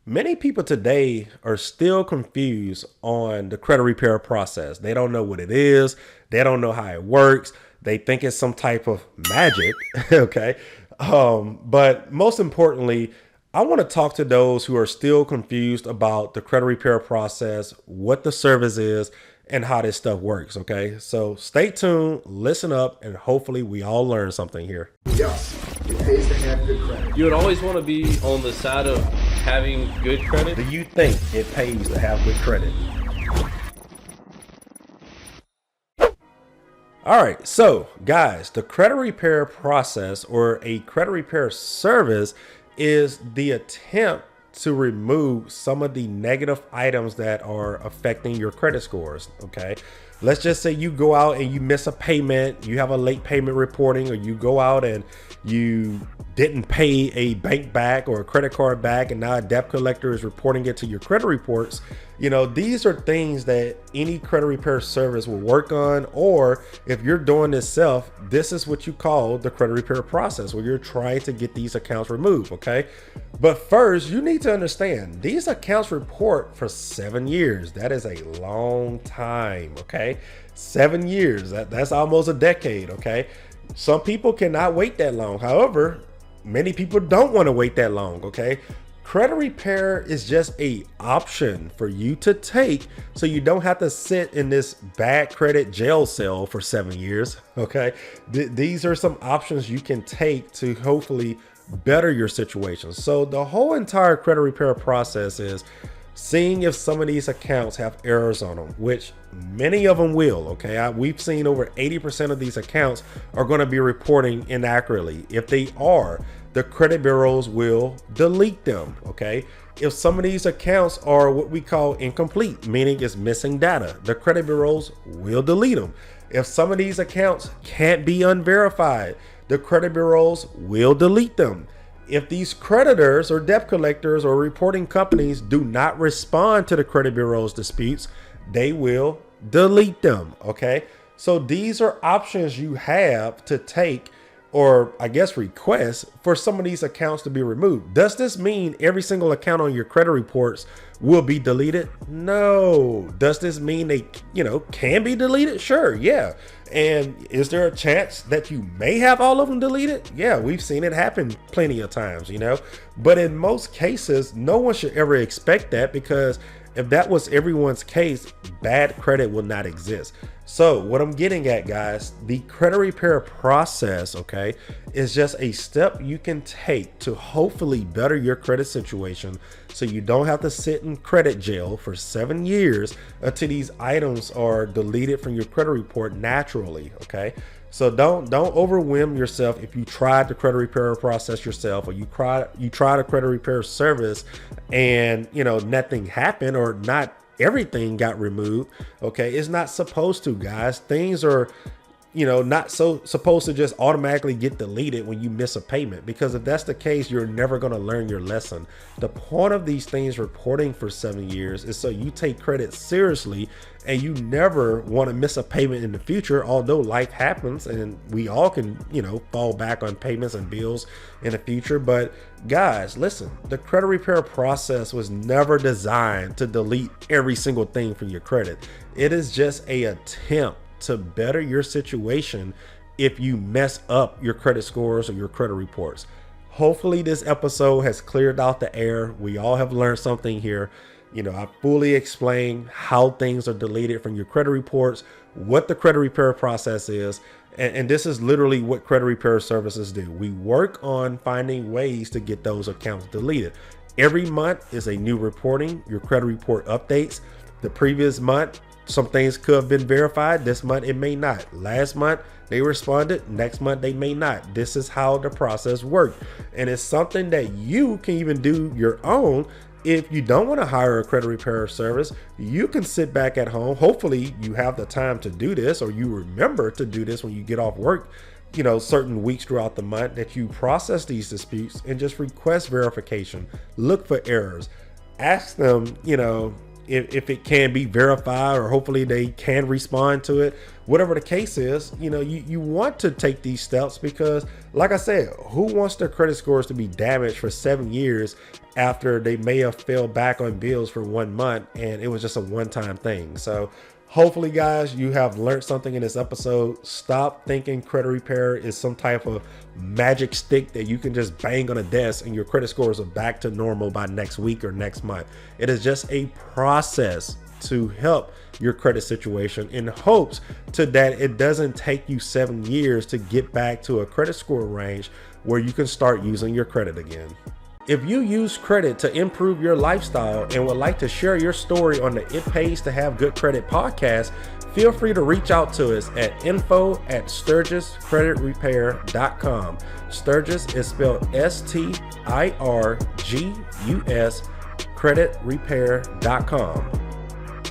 Many people today are still confused on the credit repair process. They don't know what it is. They don't know how it works. They think it's some type of magic. Okay. But most importantly, I want to talk to those who are still confused about the credit repair process, what the service is, and how this stuff works. Okay. So stay tuned, listen up, and hopefully we all learn something here. Yes, it pays to have good credit. You would always want to be on the side of having good credit. Do you think it pays to have good credit? All right, so guys, the credit repair process or a credit repair service is the attempt to remove some of the negative items that are affecting your credit scores. Okay, let's just say you go out and you miss a payment, you have a late payment reporting, or you go out and you didn't pay a bank back or a credit card back, and now a debt collector is reporting it to your credit reports. You know, these are things that any credit repair service will work on. Or if you're doing this self, this is what you call the credit repair process, where you're trying to get these accounts removed. Okay, but first you need to understand these accounts report for 7 years. That is a long time. Okay, 7 years, that's almost a decade. Okay, some people cannot wait that long. However, many people don't want to wait that long. Okay, credit repair is just a option for you to take so you don't have to sit in this bad credit jail cell for 7 years. Okay, these are some options you can take to hopefully better your situation. So the whole entire credit repair process is seeing if some of these accounts have errors on them, which many of them will. Okay, we've seen over 80% of these accounts are going to be reporting inaccurately. If they are, the credit bureaus will delete them. Okay, if some of these accounts are what we call incomplete, meaning it's missing data, the credit bureaus will delete them. If some of these accounts can't be unverified, the credit bureaus will delete them. If these creditors or debt collectors or reporting companies do not respond to the credit bureau's disputes, they will delete them. Okay, so these are options you have to take, or I guess request, for some of these accounts to be removed. Does this mean every single account on your credit reports will be deleted? No. Does this mean they, can be deleted? Sure, yeah. And is there a chance that you may have all of them deleted? Yeah, we've seen it happen plenty of times, but in most cases, no one should ever expect that, because if that was everyone's case, bad credit will not exist. So what I'm getting at, guys, the credit repair process, okay, is just a step you can take to hopefully better your credit situation so you don't have to sit in credit jail for 7 years until these items are deleted from your credit report naturally. Okay, so don't overwhelm yourself if you tried the credit repair process yourself, or you tried a credit repair service and nothing happened, or not everything got removed. Okay, it's not supposed to, guys. Things are not so supposed to just automatically get deleted when you miss a payment, because if that's the case, you're never going to learn your lesson. The point of these things reporting for 7 years is so you take credit seriously and you never want to miss a payment in the future. Although life happens and we all can fall back on payments and bills in the future, but guys, listen, the credit repair process was never designed to delete every single thing from your credit. It is just a attempt to better your situation if you mess up your credit scores or your credit reports. Hopefully this episode has cleared out the air. We all have learned something here. I fully explained how things are deleted from your credit reports, what the credit repair process is, and this is literally what credit repair services do. We work on finding ways to get those accounts deleted. Every month is a new reporting. Your credit report updates. The previous month, some things could have been verified. This month it may not. Last month they responded. Next month they may not. This is how the process works, and it's something that you can even do your own. If you don't want to hire a credit repair service, you can sit back at home. Hopefully you have the time to do this, or you remember to do this when you get off work, certain weeks throughout the month, that you process these disputes and just request verification. Look for errors. Ask them, if it can be verified, or hopefully they can respond to it. Whatever the case is, you want to take these steps, because like I said, who wants their credit scores to be damaged for 7 years after they may have fell back on bills for 1 month and it was just a one-time thing? So hopefully, guys, you have learned something in this episode. Stop thinking credit repair is some type of magic stick that you can just bang on a desk and your credit scores are back to normal by next week or next month. It is just a process to help your credit situation, in hopes that it doesn't take you 7 years to get back to a credit score range where you can start using your credit again. If you use credit to improve your lifestyle and would like to share your story on the It Pays to Have Good Credit podcast, feel free to reach out to us at info@sturgiscreditrepair.com. Sturgis is spelled STIRGUS, creditrepair.com.